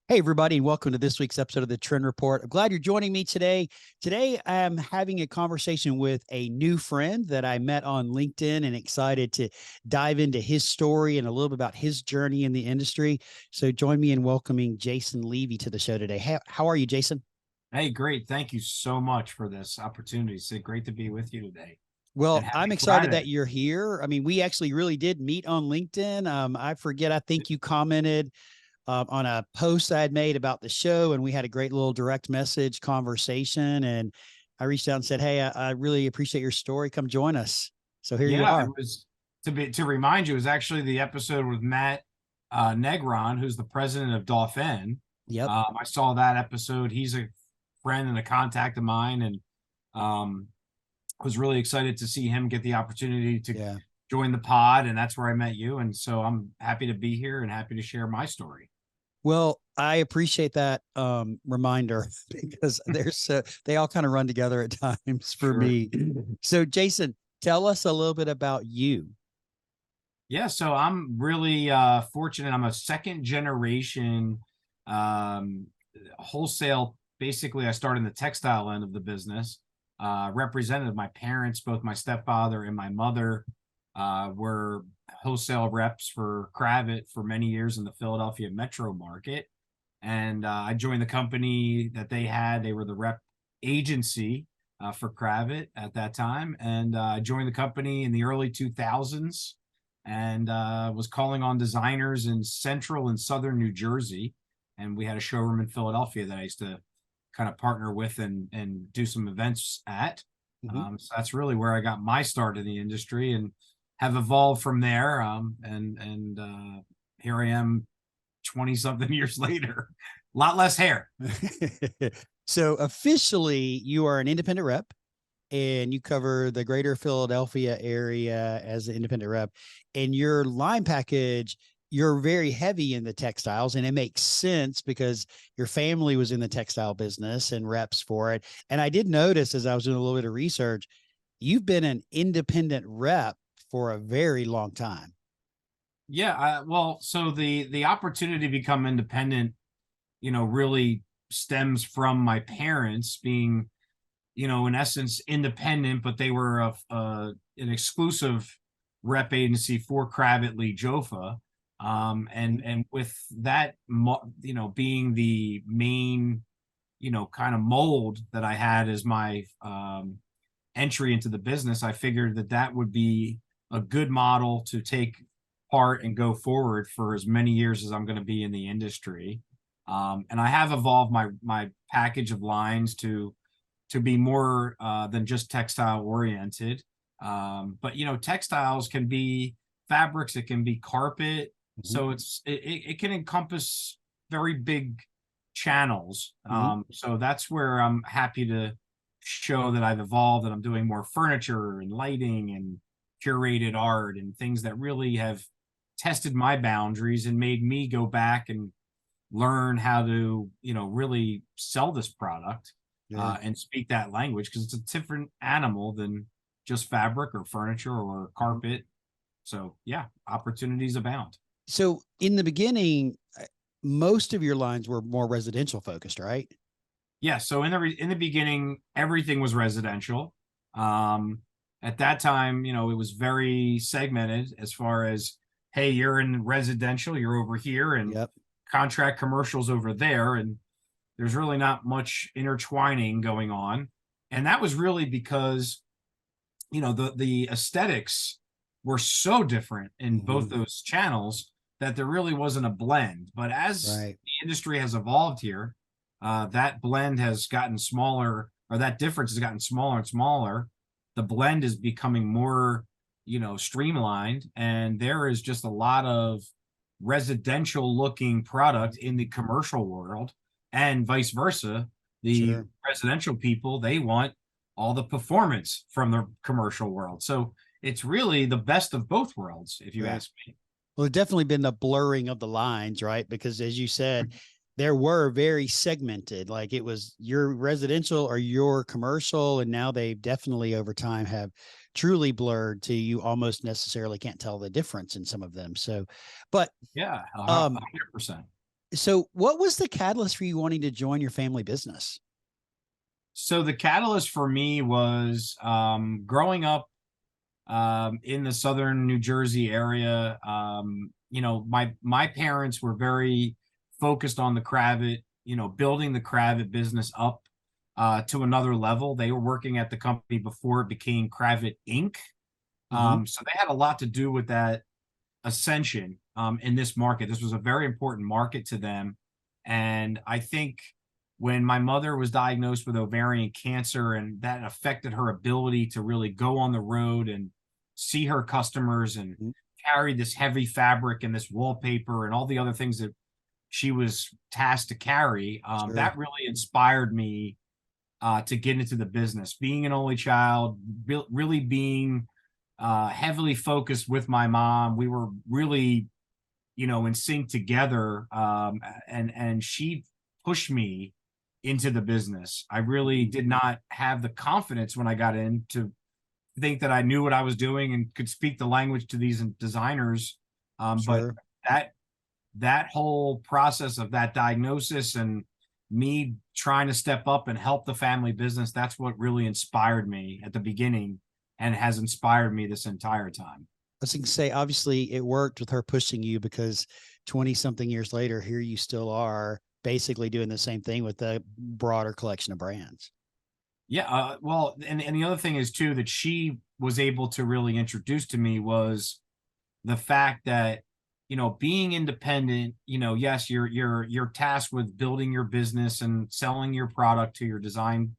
Hey, everybody, and welcome to this week's episode of the Trend Report. I'm glad you're joining me today. Today, I'm having a conversation with a new friend that I met on LinkedIn and excited to dive into his story and a little bit about his journey in the industry. So, join me in welcoming Jason Levy to the show today. How are you, Jason? Hey, great. Thank you so much for this opportunity. It's great to be with you today. And Well, I'm happy excited that Friday. you're here. I mean, we actually really did meet on LinkedIn. I forget, I think you commented on a post I had made about the show, and we had a great little direct message conversation. And I reached out and said, "Hey, I really appreciate your story. Come join us." So here you Yeah, it are. was to remind you, it was actually the episode with Matt Negron, who's the president of Dauphin. Yep. I saw that episode. He's a friend and a contact of mine, and was really excited to see him get the opportunity to Yeah. join the pod, and that's where I met you. And so I'm happy to be here and happy to share my story. Well, I appreciate that reminder because they all kind of run together at times for Sure. me. So, Jason, tell us a little bit about you. Yeah, so I'm really fortunate. I'm a second generation um, wholesale. Basically, I started in the textile end of the business. Represented my parents, both my stepfather and my mother were wholesale reps for Kravet for many years in the Philadelphia metro market. And I joined the company that they had. They were the rep agency for Kravet at that time. And I joined the company in the early 2000s and was calling on designers in central and southern New Jersey. And we had a showroom in Philadelphia that I used to kind of partner with and do some events at. Mhm. So that's really where I got my start in the industry and have evolved from there. And here I am 20 something years later. A lot less hair. So, officially, you are an independent rep and you cover the greater Philadelphia area as an independent rep. And your line package, you're very heavy in the textiles, and it makes sense because your family was in the textile business and reps for it. And I did notice as I was doing a little bit of research, you've been an independent rep for a very long time. Yeah, well, so the opportunity to become independent, really stems from my parents being, in essence, independent, but they were an exclusive rep agency for Kravet Lee Jofa. And with that, being the main, kind of mold that I had as my entry into the business, I figured that that would be a good model to take part and go forward for as many years as I'm going to be in the industry. And I have evolved my package of lines to be more than just textile oriented. But textiles can be fabrics, it can be carpet, Mhm. so it can encompass very big channels. Mhm. So that's where I'm happy to show that I've evolved and I'm doing more furniture and lighting and curated art and things that really have tested my boundaries and made me go back and learn how to really sell this product Yeah. and speak that language because it's a different animal than just fabric or furniture or Mhm. carpet. So yeah, opportunities abound. So, in the beginning, most of your lines were more residential focused, right? Yeah, so in the beginning, everything was residential. Um, at that time, it was very segmented as far as, hey, you're in residential, you're over here, and Yep. contract commercials over there, and there's really not much intertwining going on. And that was really because the aesthetics were so different in both Mhm. those channels that there really wasn't a blend. But as Right. the industry has evolved here, that blend has gotten smaller, or that difference has gotten smaller and smaller. The blend is becoming more, streamlined, and there is just a lot of residential looking product in the commercial world, and vice versa. The Sure. residential people, they want all the performance from the commercial world. So it's really the best of both worlds, if you Right. ask me. Well, it's definitely been the blurring of the lines, right? Because as you said, there were very segmented, like it was your residential or your commercial. And now they definitely over time have truly blurred to you almost necessarily can't tell the difference in some of them. So, but Yeah, um, 100%. So what was the catalyst for you wanting to join your family business? So the catalyst for me was growing up in the southern New Jersey area. My parents were very focused on the Cravat, building the Cravat business up to another level. They were working at the company before it became Cravat Inc. Hmm. So they had a lot to do with that ascension in this market. This was a very important market to them. And I think when my mother was diagnosed with ovarian cancer and that affected her ability to really go on the road and see her customers and carry this heavy fabric and this wallpaper and all the other things that she was tasked to carry, Sure. that really inspired me to get into the business. Being an only child, really being heavily focused with my mom. We were really, in sync together. And she pushed me into the business. I really Mhm. did not have the confidence when I got in to think that I knew what I was doing and could speak the language to these designers. But Sure. that that whole process of that diagnosis and me trying to step up and help the family business, that's what really inspired me at the beginning and has inspired me this entire time. I was going to say, obviously, it worked with her pushing you because 20 something years later, here you still are basically doing the same thing with a broader collection of brands. Yeah, well, and the other thing is too that she was able to really introduce to me was the fact that being independent, yes, you're tasked with building your business and selling your product to your design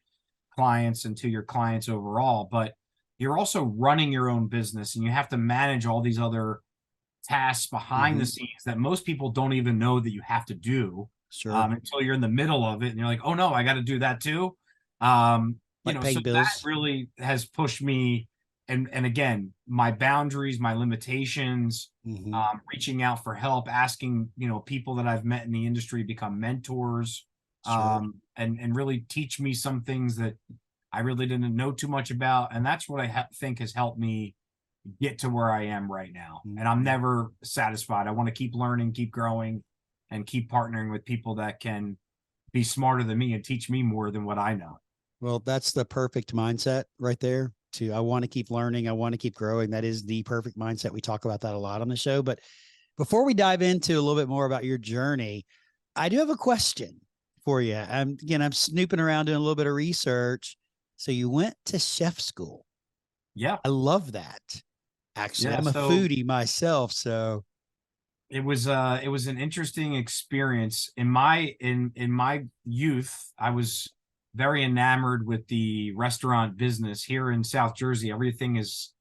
clients and to your clients overall, but you're also running your own business and you have to manage all these other tasks behind the Hmm. scenes that most people don't even know that you have to do Sure. until you're in the middle of it and you're like, oh no, I got to do that too. Like So paying that bills. really has pushed me, and again, my boundaries, my limitations, Hmm. reaching out for help, asking people that I've met in the industry become mentors, Sure. and really teach me some things that I really didn't know too much about, and that's what I think has helped me get to where I am right now. And I'm Mhm. never satisfied. I want to keep learning, keep growing, and keep partnering with people that can be smarter than me and teach me more than what I know. Well, that's the perfect mindset right there. To I want to keep learning, I want to keep growing. That is the perfect mindset. We talk about that a lot on the show. But before we dive into a little bit more about your journey, I do have a question for you. I'm snooping around doing a little bit of research. So you went to chef school. Yeah. I love that. Actually, Yeah. I'm a So foodie myself. So it was an interesting experience. In my youth, I was very enamored with the restaurant business here in South Jersey. Everything is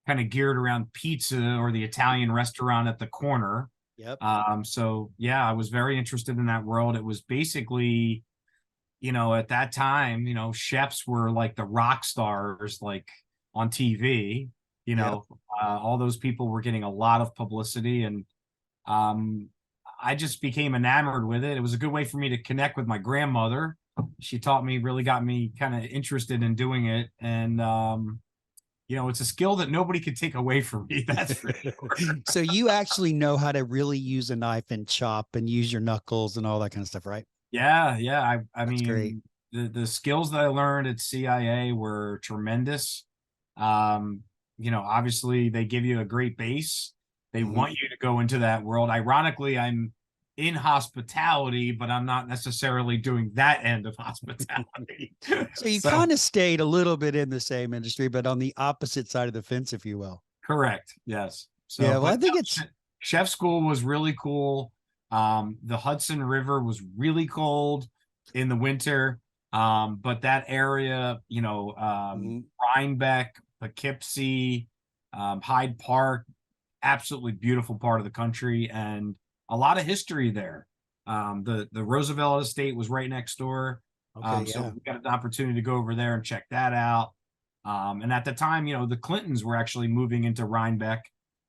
kind of geared around pizza or the Italian restaurant at the corner. yep. So yeah, I was very interested in that world. It was basically, at that time, chefs were like the rock stars, like on TV. Yep. All those people were getting a lot of publicity, and um, I just became enamored with it. It was a good way for me to connect with my grandmother. She taught me, really got me kind of interested in doing it, and it's a skill that nobody could take away from me. That's for sure. So you actually know how to really use a knife and chop and use your knuckles and all that kind of stuff, right? Yeah, yeah. I That's great. mean, the skills that I learned at CIA were tremendous. Um, Obviously they give you a great base. They Mhm. want you to go into that world. Ironically, I'm in hospitality, but I'm not necessarily doing that end of hospitality. So you So kind of stayed a little bit in the same industry, but on the opposite side of the fence, if you will. correct. Yes. So, Yeah. Well, but I think no, it's chef school was really cool. The Hudson River was really cold in the winter. But that area, mhm. Rhinebeck, Poughkeepsie, Hyde Park, absolutely beautiful part of the country and a lot of history there. The Roosevelt Estate was right next door. Okay. So Yeah. we got an opportunity to go over there and check that out. And at the time, the Clintons were actually moving into Rhinebeck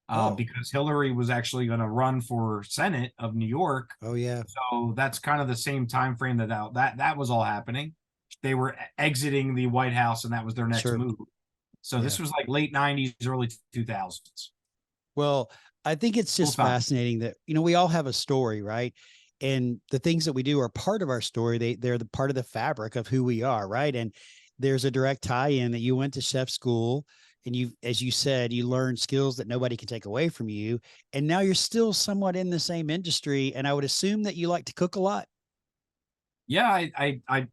Oh. because Hillary was actually going to run for Senate of New York. Oh, yeah. So that's kind of the same time frame that was all happening. They were exiting the White House, and that was their next Sure. move. So Yeah. this was like late '90s, early 2000s. Well, I think it's Cool just time. fascinating that, we all have a story, right? And the things that we do are part of our story. They're the part of the fabric of who we are, right? And there's a direct tie-in that you went to chef school and you, as you said, you learned skills that nobody can take away from you. And now you're still somewhat in the same industry. And I would assume that you like to cook a lot. Yeah,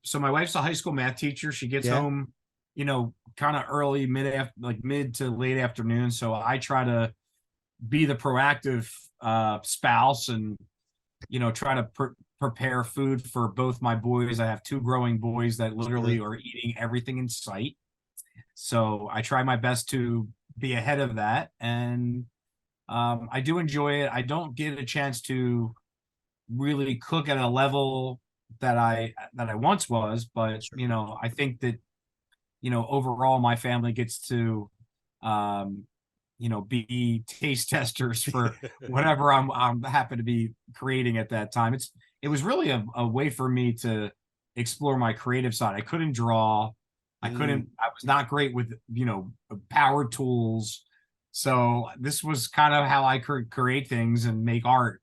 so my wife's a high school math teacher. She gets Yeah. home, kind of early, mid to late afternoon. So I try to be the proactive spouse and, try to prepare food for both my boys. I have two growing boys that literally Sure. are eating everything in sight. So I try my best to be ahead of that. And I do enjoy it. I don't get a chance to really cook at a level that I once was, but Sure. I think that overall my family gets to um be taste testers for whatever I'm happen to be creating at that time. It was really a way for me to explore my creative side. I couldn't draw. Mm, I was not great with, power tools. So this was kind of how I could create things and make art.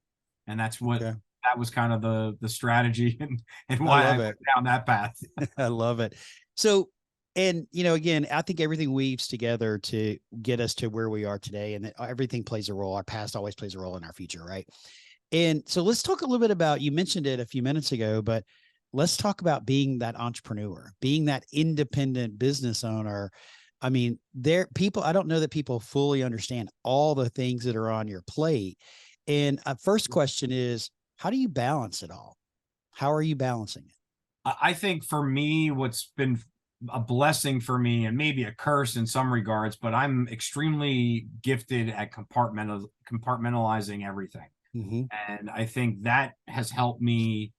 And okay. that was kind of the strategy and I why I love went it. down that path. I love it. So, and again, I think everything weaves together to get us to where we are today, and that everything plays a role. Our past always plays a role in our future, right? And so, let's talk a little bit about. You mentioned it a few minutes ago, but let's talk about being that entrepreneur, being that independent business owner. I mean, there people. I don't know that people fully understand all the things that are on your plate. And first question is, how do you balance it all? How are you balancing it? I think for me, what's been a blessing for me and maybe a curse in some regards, but I'm extremely gifted at compartmentalizing everything. Mm-hmm. And I think that has helped me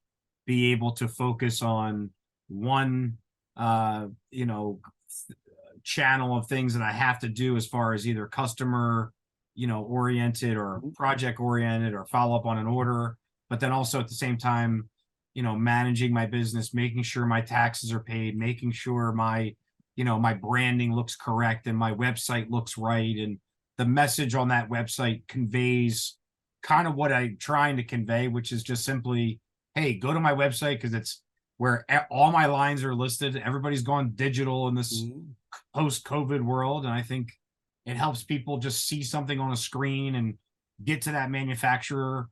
be able to focus on one, uh, you know, channel of things that I have to do as far as either customer, oriented or Mm-hmm. project oriented or follow up on an order, but then also at the same time, managing my business, making sure my taxes are paid, making sure my branding looks correct and my website looks right. And the message on that website conveys kind of what I'm trying to convey, which is just simply, hey, go to my website because it's where all my lines are listed. Everybody's gone digital in this Mm-hmm. post-COVID world, and I think it helps people just see something on a screen and get to that manufacturer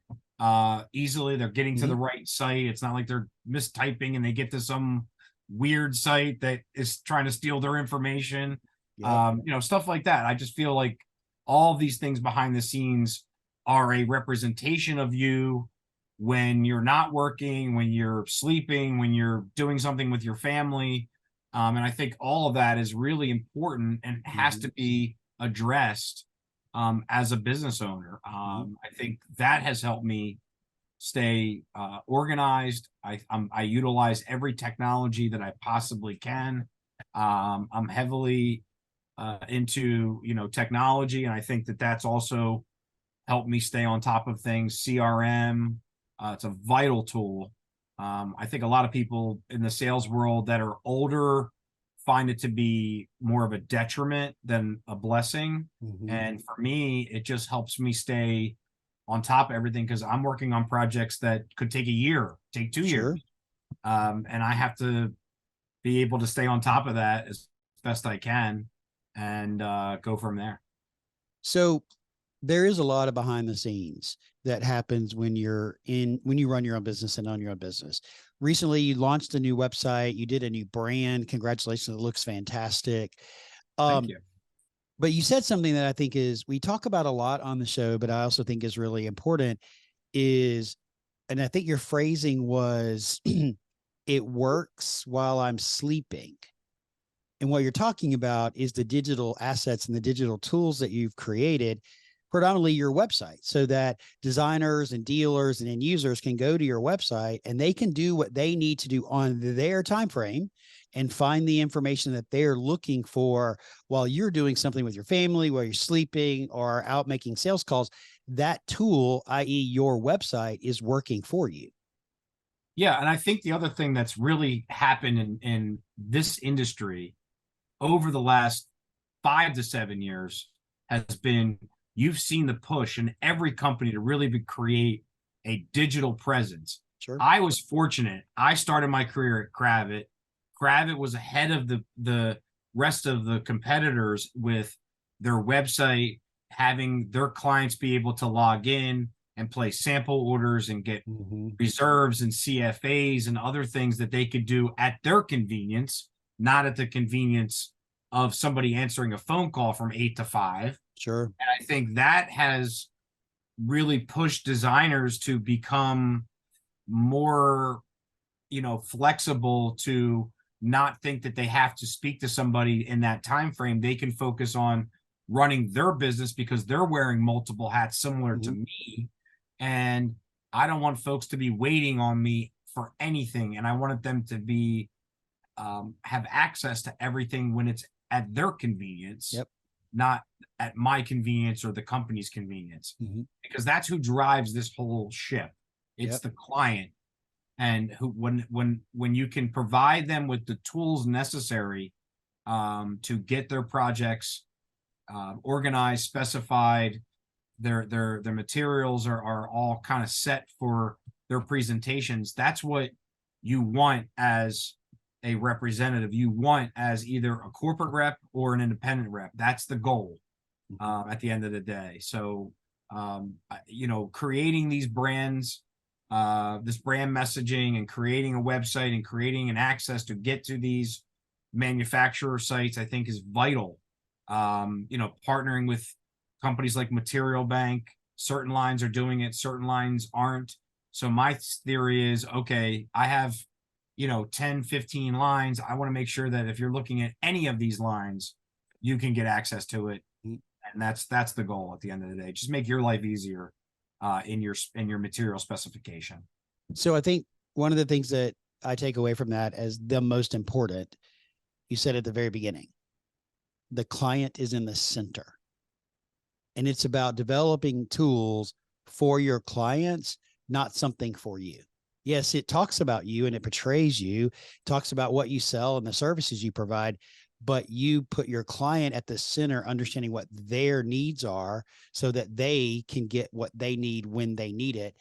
easily. They're getting to Mm-hmm. the right site. It's not like they're mistyping and they get to some weird site that is trying to steal their information. Yep. Stuff like that. I just feel like all of these things behind the scenes are a representation of you when you're not working, when you're sleeping, when you're doing something with your family. And I think all of that is really important and has Mm-hmm. to be addressed as a business owner. Mm-hmm. I think that has helped me stay organized. I utilize every technology that I possibly can. I'm heavily into technology, and I think that that's also helped me stay on top of things. CRM, it's a vital tool. I think a lot of people in the sales world that are older find it to be more of a detriment than a blessing. Mm-hmm. And for me, it just helps me stay on top of everything because I'm working on projects that could take a year, take 2 years. Sure. And I have to be able to stay on top of that as best I can and go from there. So there is a lot of behind the scenes that happens when you run your own business and own your own business. Recently, you launched a new website, you did a new brand. Congratulations. It looks fantastic. Thank Um, you. but you said something that I think is we talk about a lot on the show, but I also think is really important is, and I think your phrasing was it works while I'm sleeping. And what you're talking about is the digital assets and the digital tools that you've created, predominantly your website, so that designers and dealers and end users can go to your website and they can do what they need to do on their time frame and find the information that they're looking for while you're doing something with your family, while you're sleeping or out making sales calls. That tool, i.e., your website, is working for you. Yeah, and I think the other thing that's really happened in this industry over the last 5 to 7 years has been you've seen the push in every company to really create a digital presence. Sure. I was fortunate. I started my career at Kravet. Kravet was ahead of the rest of the competitors with their website, having their clients be able to log in and place sample orders and get reserves and CFAs and other things that they could do at their convenience, not at the convenience of somebody answering a phone call from 8 to 5. Sure. And I think that has really pushed designers to become more, flexible, to not think that they have to speak to somebody in that time frame. They can focus on running their business because they're wearing multiple hats similar to me. And I don't want folks to be waiting on me for anything. And I wanted them to be have access to everything when it's at their convenience, not at my convenience or the company's convenience, because that's who drives this whole ship. It's the client. And who, when you can provide them with the tools necessary to get their projects organized, specified, their materials are all kind of set for their presentations. That's what you want as a representative. You want as either a corporate rep or an independent rep. That's the goal at the end of the day. So, creating these brands, this brand messaging, and creating a website and creating an access to get to these manufacturer sites, I think is vital. Partnering with companies like Material Bank, certain lines are doing it, certain lines aren't. So my theory is, okay, I have, 10, 15 lines. I want to make sure that if you're looking at any of these lines, you can get access to it. And that's the goal at the end of the day. Just make your life easier in your material specification. So I think one of the things that I take away from that as the most important, you said at the very beginning, the client is in the center. And it's about developing tools for your clients, not something for you. Yes, it talks about you and it portrays you, talks about what you sell and the services you provide, but you put your client at the center, understanding what their needs are so that they can get what they need when they need it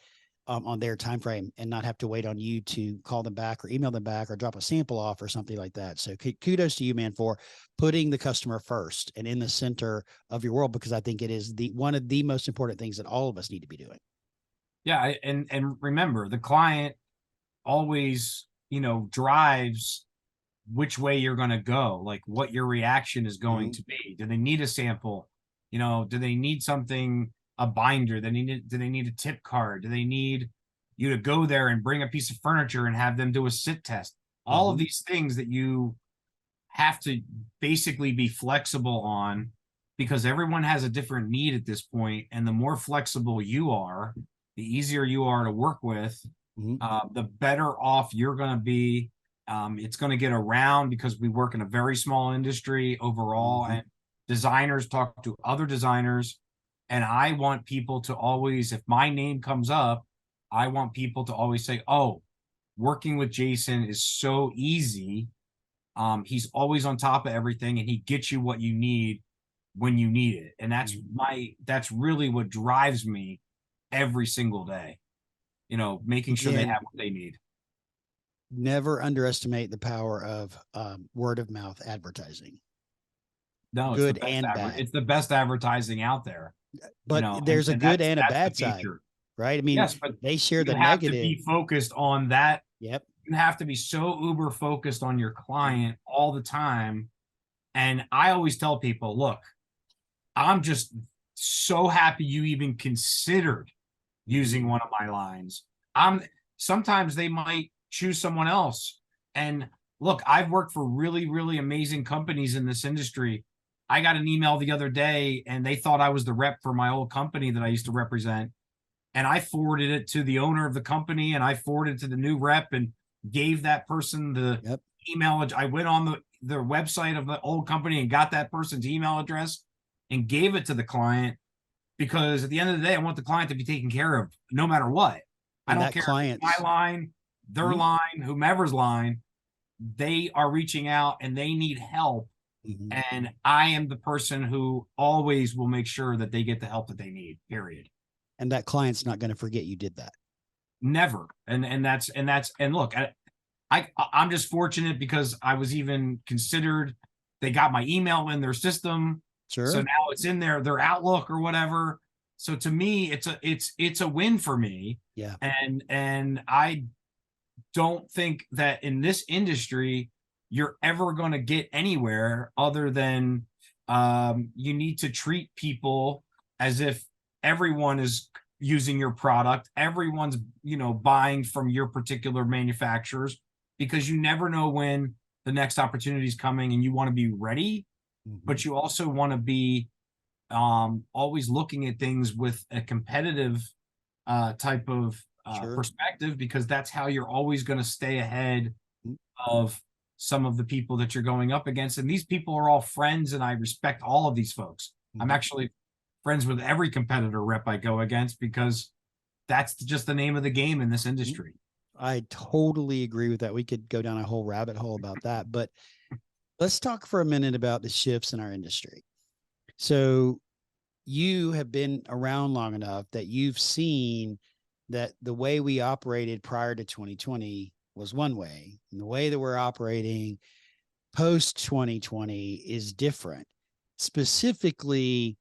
on their time frame, and not have to wait on you to call them back or email them back or drop a sample off or something like that. So kudos to you, man, for putting the customer first and in the center of your world, because I think it is one of the most important things that all of us need to be doing. Yeah, and remember, the client always, drives which way you're going to go, like what your reaction is going to be. Do they need a sample? Do they need something, a binder? Do they need a tip card? Do they need you to go there and bring a piece of furniture and have them do a sit test? All of these things that you have to basically be flexible on, because everyone has a different need at this point. And the more flexible you are, the easier you are to work with, the better off you're going to be. It's going to get around because we work in a very small industry overall, and designers talk to other designers. And I want people to always, if my name comes up, I want people to always say, oh, working with Jason is so easy. He's always on top of everything, and he gets you what you need when you need it. And that's really what drives me every single day, making sure they have what they need. Never underestimate the power of word of mouth advertising. No, good and bad. It's the best advertising out there. But there's a good and a bad side, right? I mean, yes, but they share the you have negative. to be focused on that. Yep. You have to be so uber focused on your client all the time. And I always tell people, look, I'm just so happy you even considered using one of my lines. Sometimes they might choose someone else. And look, I've worked for really, really amazing companies in this industry. I got an email the other day and they thought I was the rep for my old company that I used to represent. And I forwarded it to the owner of the company, and I forwarded it to the new rep and gave that person the email. I went on the website of the old company and got that person's email address and gave it to the client, because at the end of the day, I want the client to be taken care of no matter what. And I don't care if it's my line, their line, whomever's line, they are reaching out and they need help. And I am the person who always will make sure that they get the help that they need, period. And that client's not going to forget you did that. never. And look, I'm just fortunate because I was even considered. They got my email in their system, so Sure. now it's in their Outlook or whatever. So to me, it's a win for me. Yeah. And I don't think that in this industry you're ever going to get anywhere other than you need to treat people as if everyone is using your product, everyone's buying from your particular manufacturers, because you never know when the next opportunity is coming, and you want to be ready, Mhm. but you also want to be always looking at things with a competitive type of Sure. perspective, because that's how you're always going to stay ahead Mm, of some of the people that you're going up against. And these people are all friends, and I respect all of these folks. I'm mhm. actually friends with every competitor rep I go against, because that's just the name of the game in this Mm. industry. I totally agree with that. We could go down a whole rabbit hole about that, but let's talk for a minute about the shifts in our industry. So you have been around long enough that you've seen that the way we operated prior to 2020 was one way, and the way that we're operating post 2020 is different, specifically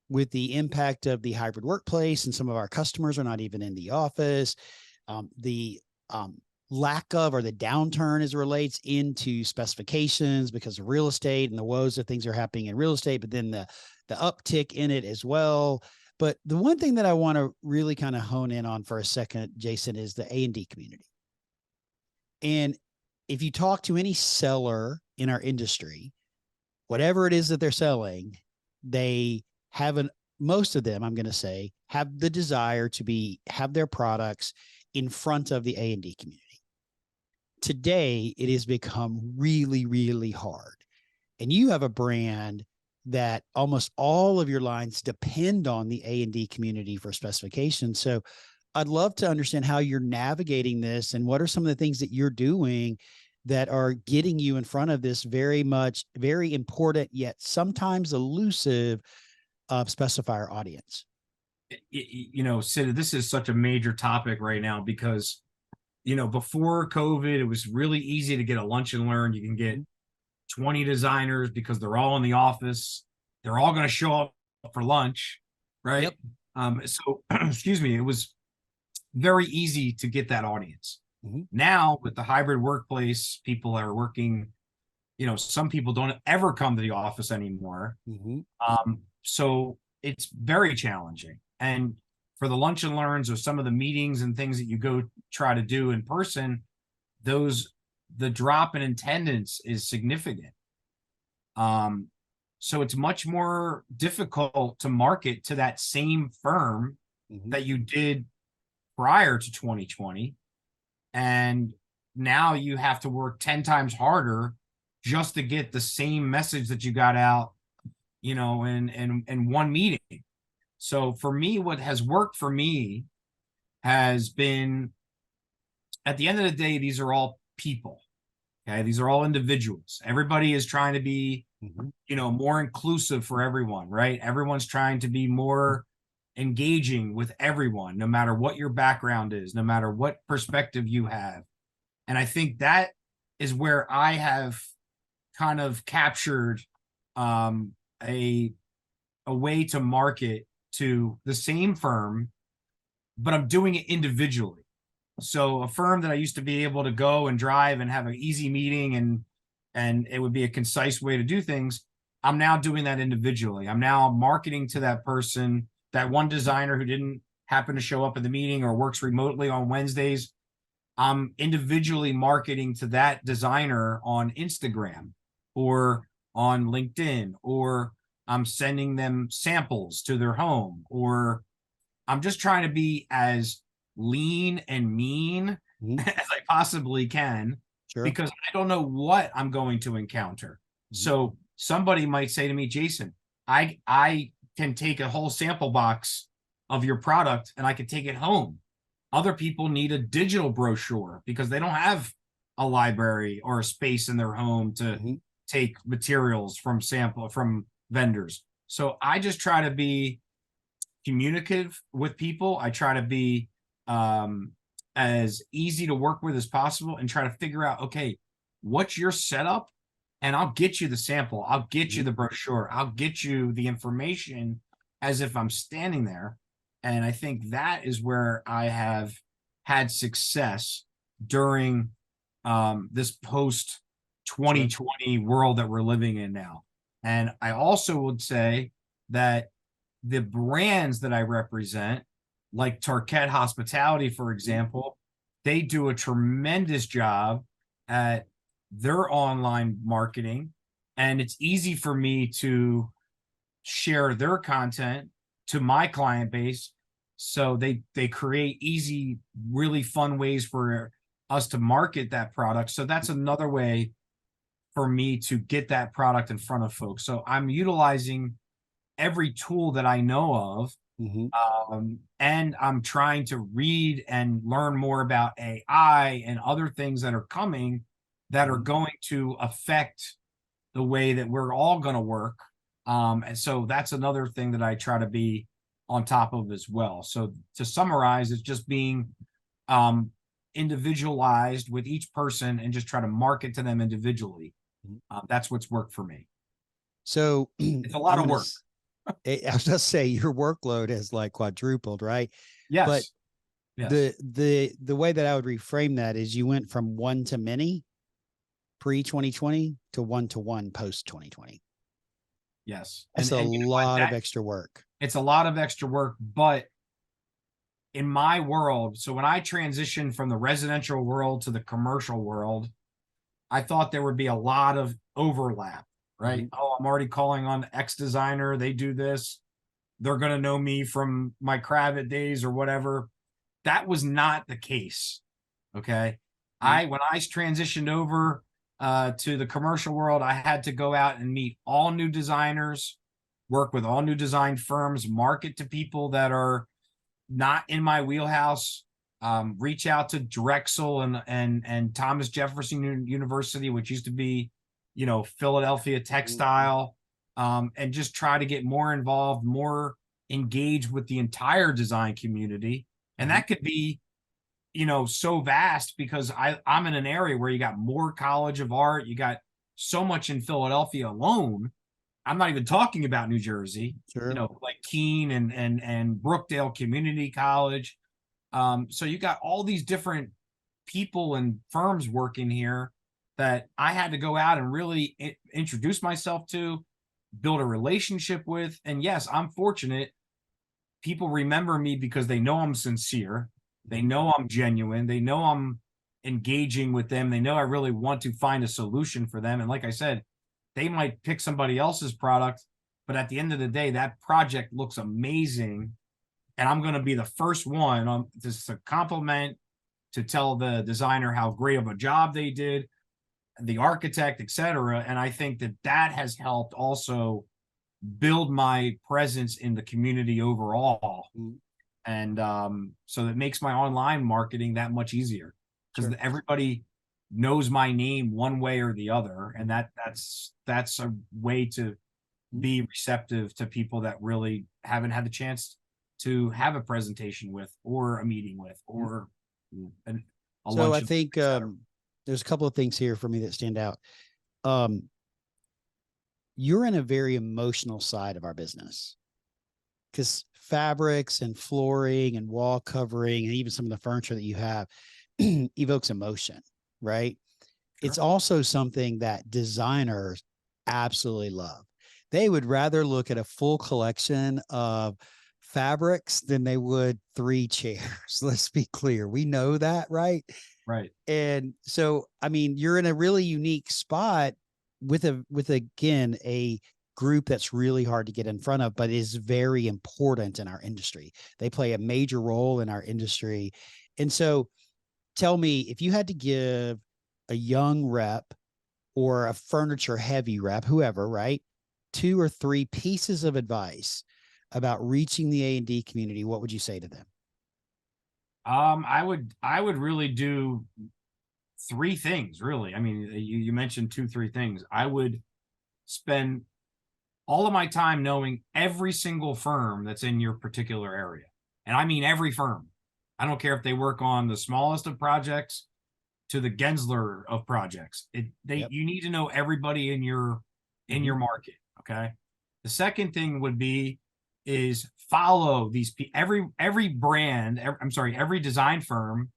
with the impact of the hybrid workplace. And some of our customers are not even in the office. The lack of, or the downturn as it relates into specifications because of real estate and the woes of things are happening in real estate, but then the uptick in it as well. But the one thing that I want to really kind of hone in on for a second, Jason, is the A&D community. And if you talk to any seller in our industry, whatever it is that they're selling, they have most of them, I'm going to say, have the desire to have their products in front of the A&D community. Today, it has become really, really hard. And you have a brand that almost all of your lines depend on the A&D community for specifications. So I'd love to understand how you're navigating this, and what are some of the things that you're doing that are getting you in front of this very important, yet sometimes elusive specifier audience. Sid, this is such a major topic right now, because before COVID, it was really easy to get a lunch and learn. You can get 20 designers because they're all in the office. They're all going to show up for lunch, right? Yep. So, excuse me, it was very easy to get that audience. Mm-hmm. Now, with the hybrid workplace, people are working, some people don't ever come to the office anymore. Mm-hmm. So it's very challenging. And for the lunch and learns, or some of the meetings and things that you go try to do in person, the drop in attendance is significant. So it's much more difficult to market to that same firm Mm-hmm. that you did prior to 2020. And now you have to work 10 times harder just to get the same message that you got out, in one meeting. So for me, what has worked for me has been, at the end of the day, these are all people. Okay. These are all individuals. Everybody is trying to be, Mm-hmm. more inclusive for everyone, right? Everyone's trying to be more engaging with everyone, no matter what your background is, no matter what perspective you have. And I think that is where I have kind of captured um, a a way to market to the same firm, but I'm doing it individually. So a firm that I used to be able to go and drive and have an easy meeting, and it would be a concise way to do things, I'm now doing that individually. I'm now marketing to that person, that one designer who didn't happen to show up at the meeting or works remotely on Wednesdays. I'm individually marketing to that designer on Instagram or on LinkedIn, or I'm sending them samples to their home, or I'm just trying to be as lean and mean Mm-hmm. as I possibly can, Sure. because I don't know what I'm going to encounter. Mm-hmm. So somebody might say to me, Jason, I can take a whole sample box of your product and I can take it home. Other people need a digital brochure because they don't have a library or a space in their home to Mm-hmm. take materials from vendors. So I just try to be communicative with people. I try to be um, as easy to work with as possible and try to figure out, okay, what's your setup? And I'll get you the sample. I'll get you Mhm. the brochure. I'll get you the information as if I'm standing there. And I think that is where I have had success during this post Sure. 2020 world that we're living in now. And I also would say that the brands that I represent, like Tarquette Hospitality, for Mhm. example, they do a tremendous job at their online marketing. And it's easy for me to share their content to my client base. So they create easy, really fun ways for us to market that product. So that's another way for me to get that product in front of folks. So I'm utilizing every tool that I know of. Mhm. And I'm trying to read and learn more about AI and other things that are coming that are Mhm. going to affect the way that we're all going to work. And so that's another thing that I try to be on top of as well. So to summarize, it's just being um, individualized with each person and just try to market to them individually. Mhm. That's what's worked for me. So It's a lot I'm of gonna. work. I was gonna say your workload has like quadrupled, right? But Yes. Yes. the way that I would reframe that is you went from one to many pre 2020 to one post 2020. Yes. That's a And you know what? lot of That extra work. it's a lot of extra work, but in my world, so when I transitioned from the residential world to the commercial world, I thought there would be a lot of overlap, right? Mhm. Oh, I'm already calling on X designer. They do this. They're going to know me from my Cravat days or whatever. That was not the case. Okay. Mhm. When I transitioned over to the commercial world, I had to go out and meet all new designers, work with all new design firms, market to people that are not in my wheelhouse. Reach out to Drexel and Thomas Jefferson University, which used to be, Philadelphia Mhm. Textile, and just try to get more involved, more engaged with the entire design community. And Mhm. that could be, so vast because I'm in an area where you got more College of Art, you got so much in Philadelphia alone. I'm not even talking about New Jersey, Sure. like Keene and Brookdale Community College. So you got all these different people and firms working here that I had to go out and really introduce myself to, build a relationship with. And yes, I'm fortunate. People remember me because they know I'm sincere. They Mhm. know I'm genuine. They know I'm engaging with them. They know I really want to find a solution for them. And like I said, they might pick somebody else's product, but at the end of the day, that project looks amazing. And I'm going to be the first one just to compliment, to tell the designer how great of a job they did, the architect, etc. And I think that that has helped also build my presence in the community overall. Mhm. And so that makes my online marketing that much easier because Sure. everybody knows my name one way or the other, and Mhm. that's a way to Mhm. be receptive to people that really haven't had the chance to have a presentation with or a meeting with Mhm. or an, a So I luncheon, think etc. there's a couple of things here for me that stand out. Um, you're in a very emotional side of our business because fabrics and flooring and wall covering and even some of the furniture that you have evokes emotion, right? It's Sure. also something that designers absolutely love. They would rather look at a full collection of fabrics than they would three chairs. Let's be clear. We know that, right? Right. And so, I mean, you're in a really unique spot with again a group that's really hard to get in front of, but is very important in our industry. They play a major role in our industry. And so tell me if you had to give a young rep or a furniture heavy rep, whoever, right? Two or three pieces of advice about reaching the A&D community, what would you say to them? I would really do three things, really. I mean, you mentioned two, three things. I would spend all of my time knowing every single firm that's in your particular area. And I mean every firm. I don't care if they work on the smallest of projects to the Gensler of projects. Yep. You need to know everybody in your market. Okay. The second thing would be is follow these every brand. Every design firm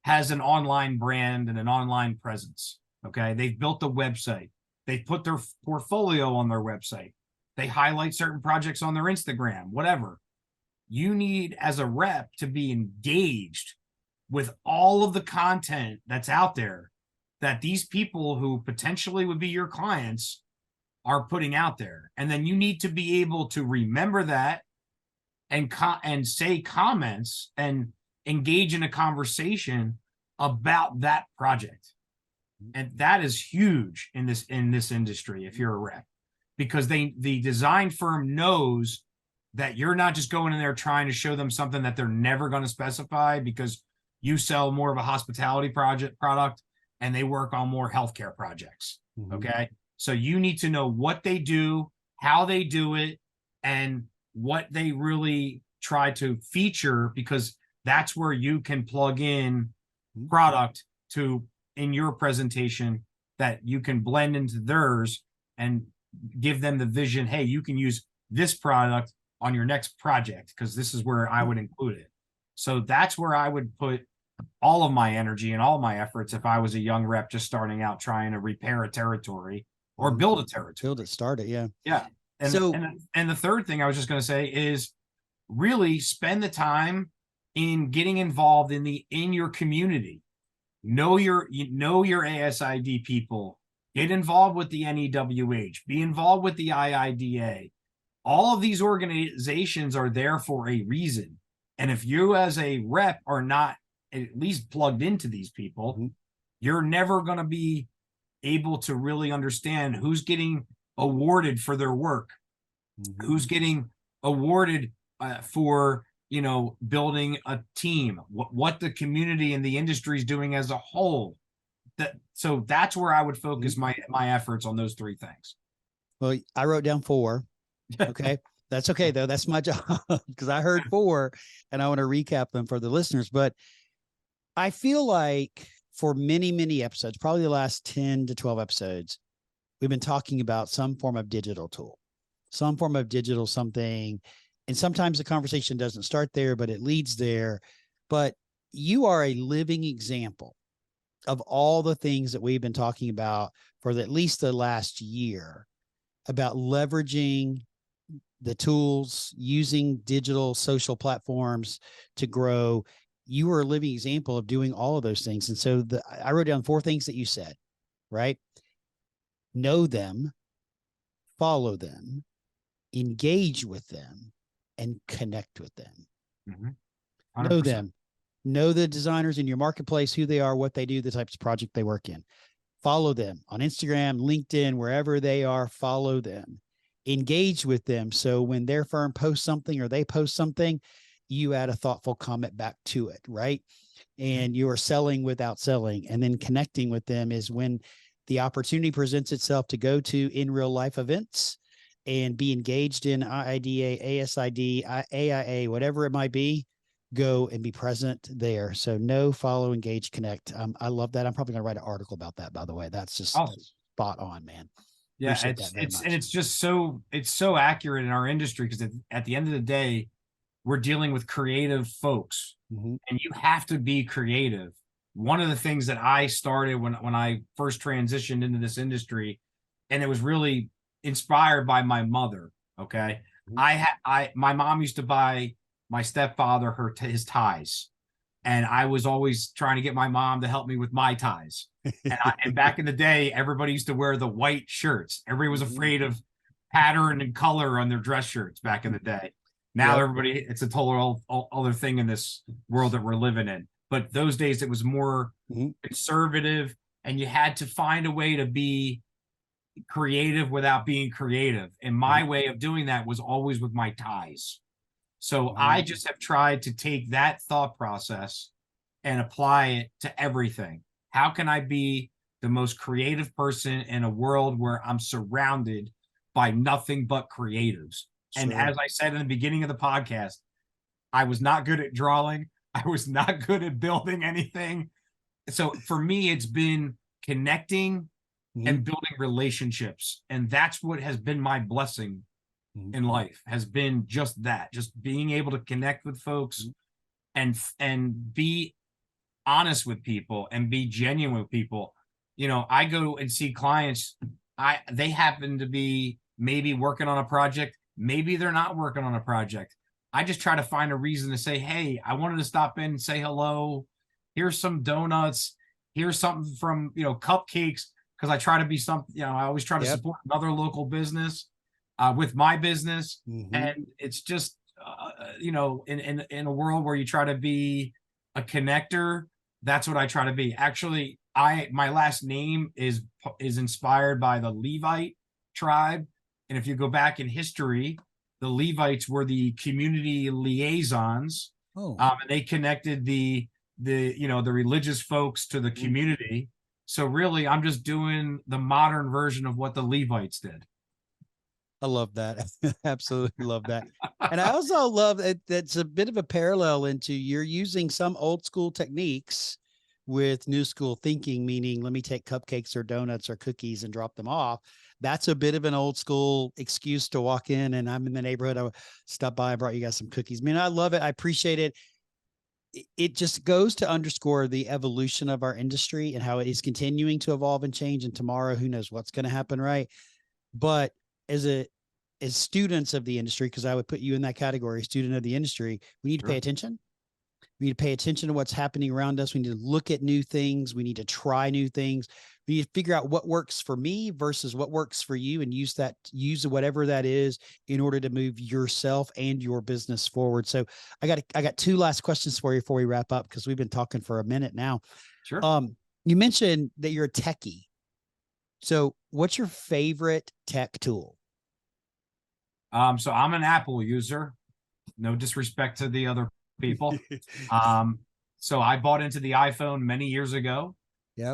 has an online brand and an online presence. Okay. They've built a website. They put their portfolio on their website. They highlight certain projects on their Instagram, whatever. You need, as a rep, to be engaged with all of the content that's out there that these people who potentially would be your clients are putting out there. And then you need to be able to remember that and say comments and engage in a conversation about that project. And that is huge in this industry if you're a rep, because the design firm knows that you're not just going in there trying to show them something that they're never going to specify because you sell more of a hospitality product and they work on more healthcare projects. Okay. So you need to know what they do, how they do it, and what they really try to feature, because that's where you can plug in product in your presentation that you can blend into theirs and give them the vision. Hey, you can use this product on your next project because this is where I would include it. So that's where I would put all of my energy and all my efforts if I was a young rep just starting out trying to repair a territory or build a territory. Build it, start it, yeah. Yeah. And the third thing I was just going to say is really spend the time in getting involved in your community. Know your ASID people. Get involved with the NEWH. Be involved with the IIDA. All of these organizations are there for a reason. And if you as a rep are not at least plugged into these people, you're never going to be able to really understand who's getting awarded for their work, who's getting awarded for building a team, what the community and the industry is doing as a whole. So that's where I would focus my efforts on those three things. Well, I wrote down 4. Okay. That's okay though. That's my job because I heard 4 and I want to recap them for the listeners. But I feel like for many, many episodes, probably the last 10 to 12 episodes, we've been talking about some form of digital tool, some form of digital something. And sometimes the conversation doesn't start there, but it leads there. But you are a living example of all the things that we've been talking about for at least the last year about leveraging the tools, using digital social platforms to grow. You are a living example of doing all of those things. And so I wrote down 4 things that you said, right? Know them, follow them, engage with them, and connect with them. Know them. Know the designers in your marketplace, who they are, what they do, the types of project they work in. Follow them on Instagram, LinkedIn, wherever they are, follow them. Engage with them. So when their firm posts something or they post something, you add a thoughtful comment back to it, right? And you are selling without selling. And then connecting with them is when the opportunity presents itself to go to in real life events and be engaged in IIDA, ASID, AIA, whatever it might be, go and be present there. So know, follow, engage, connect. I love that. I'm probably going to write an article about that, by the way. That's just spot on, man. Yeah. It's just so accurate in our industry because at the end of the day, we're dealing with creative folks and you have to be creative. One of the things that I started when I first transitioned into this industry, and it was really inspired by my mother. Okay. My mom used to buy my stepfather his ties. And I was always trying to get my mom to help me with my ties. And back in the day, everybody used to wear the white shirts. Everybody was afraid of pattern and color on their dress shirts back in the day. Now everybody, it's a total other thing in this world that we're living in. But those days it was more conservative, and you had to find a way to be creative without being creative. And my way of doing that was always with my ties. So I just have tried to take that thought process and apply it to everything. How can I be the most creative person in a world where I'm surrounded by nothing but creatives? Sure. And as I said in the beginning of the podcast, I was not good at drawing. I was not good at building anything. So for me, it's been connecting Mhm. and building relationships. And that's what has been my blessing Mhm. in life, has been just that, just being able to connect with folks Mhm. and be honest with people and be genuine with people. I go and see clients. They happen to be maybe working on a project, maybe they're not working on a project. I just try to find a reason to say, hey, I wanted to stop in and say hello. Here's some donuts. Here's something from, cupcakes, because I try to be something, I always try to Yep. support another local business with my business. Mhm. And it's just, in a world where you try to be a connector, that's what I try to be. Actually, my last name is inspired by the Levite tribe. And if you go back in history, the Levites were the community liaisons. Oh. And they connected the religious folks to the Mhm. community. So really, I'm just doing the modern version of what the Levites did. I love that. Absolutely love that. And I also love that that's a bit of a parallel into you're using some old school techniques with new school thinking, meaning let me take cupcakes or donuts or cookies and drop them off. That's a bit of an old school excuse to walk in and I'm in the neighborhood. I stop by, I brought you guys some cookies. Man, I love it. I appreciate it. It just goes to underscore the evolution of our industry and how it is continuing to evolve and change. And tomorrow, who knows what's going to happen, right? But as a as students of the industry, because I would put you in that category, student of the industry, we need to pay Sure. attention. We need to pay attention to what's happening around us. We need to look at new things. We need to try new things. We need to figure out what works for me versus what works for you and use whatever that is in order to move yourself and your business forward. So I got two last questions for you before we wrap up, because we've been talking for a minute now. Sure. Um, you mentioned that you're a techie. So what's your favorite tech tool? So I'm an Apple user. No disrespect to the other people. Um, so I bought into the iPhone many years ago. Yep.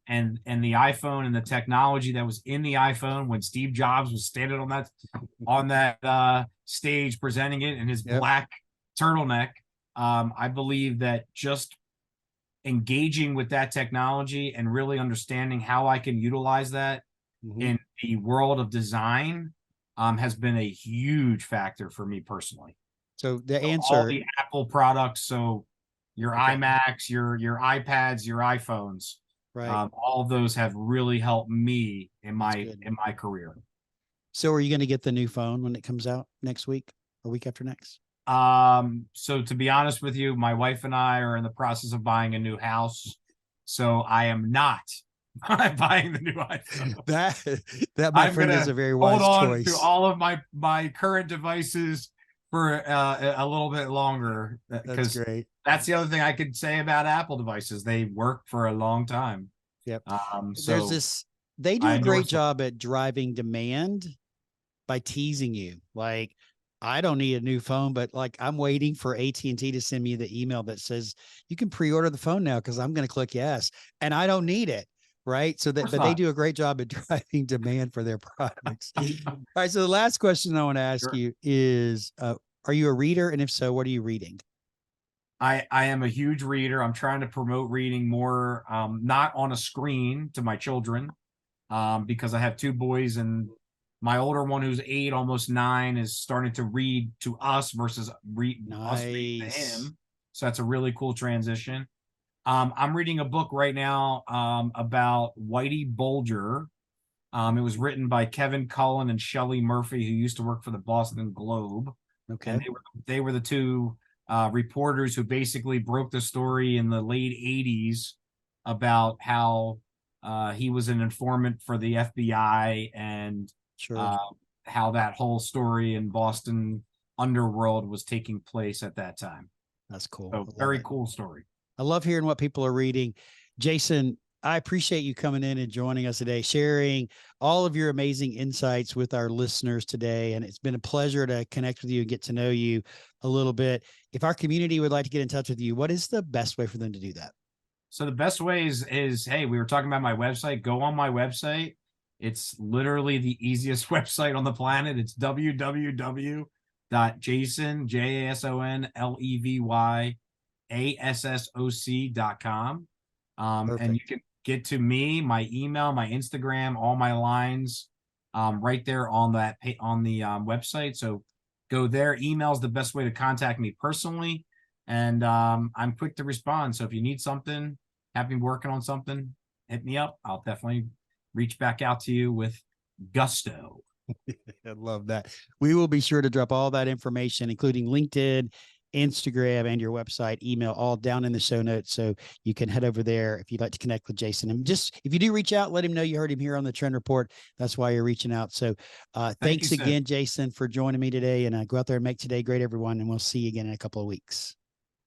And the iPhone and the technology that was in the iPhone when Steve Jobs was standing on that stage presenting it in his Yep. black turtleneck. I believe that just engaging with that technology and really understanding how I can utilize that Mhm. in the world of design has been a huge factor for me personally. So the So all answer, the Apple products, so your okay, iMacs, your iPads, your iPhones, right. all of those have really helped me in That's my good. in my career. So are you going to get the new phone when it comes out next week or week after next? So to be honest with you, my wife and I are in the process of buying a new house. So I am not buying the new iPhone. That that my I'm friend is gonna a very hold wise on to choice. all of my current devices for a little bit longer, That's because great. that's the other thing I could say about Apple devices. They work for a long time. Yep. There's So this, they do I a great endorse them. job at driving demand by teasing you. Like, I don't need a new phone, but like I'm waiting for AT&T to send me the email that says you can pre-order the phone now because I'm going to click yes, and I don't need it. Right. So Of that, course but they not. do a great job at driving demand for their products. All right. So the last question I want to ask Sure. you is, are you a reader? And if so, what are you reading? I am a huge reader. I'm trying to promote reading more, not on a screen to my children, because I have two boys, and my older one, who's 8, almost 9, is starting to read to us versus us reading to Nice. him. So that's a really cool transition. I'm reading a book right now about Whitey Bulger. It was written by Kevin Cullen and Shelley Murphy, who used to work for the Boston Globe, and Okay. they were the two reporters who basically broke the story in the late '80s about how he was an informant for the FBI, and Sure. uh, how that whole story in Boston underworld was taking place at that time. That's cool. So I love very it. cool story. I love hearing what people are reading. Jason, I appreciate you coming in and joining us today, sharing all of your amazing insights with our listeners today. And it's been a pleasure to connect with you and get to know you a little bit. If our community would like to get in touch with you, what is the best way for them to do that? So the best way is hey, we were talking about my website. Go on my website. It's literally the easiest website on the planet. It's www.jasonlevy ASSOC.com. And you Perfect. can get to me, my email, my Instagram, all my lines, right there on that on the website. So go there. Email is the best way to contact me personally, and I'm quick to respond. So if you need something, have me working on something, hit me up. I'll definitely reach back out to you with gusto. I love that. We will be sure to drop all that information, including LinkedIn, Instagram, and your website, email, all down in the show notes. So you can head over there if you'd like to connect with Jason. And just if you do reach out, let him know you heard him here on the Trend Report. That's why you're reaching out. So Thank you, thanks Sid. again, Jason, for joining me today. And go out there and make today great, everyone. And we'll see you again in a couple of weeks.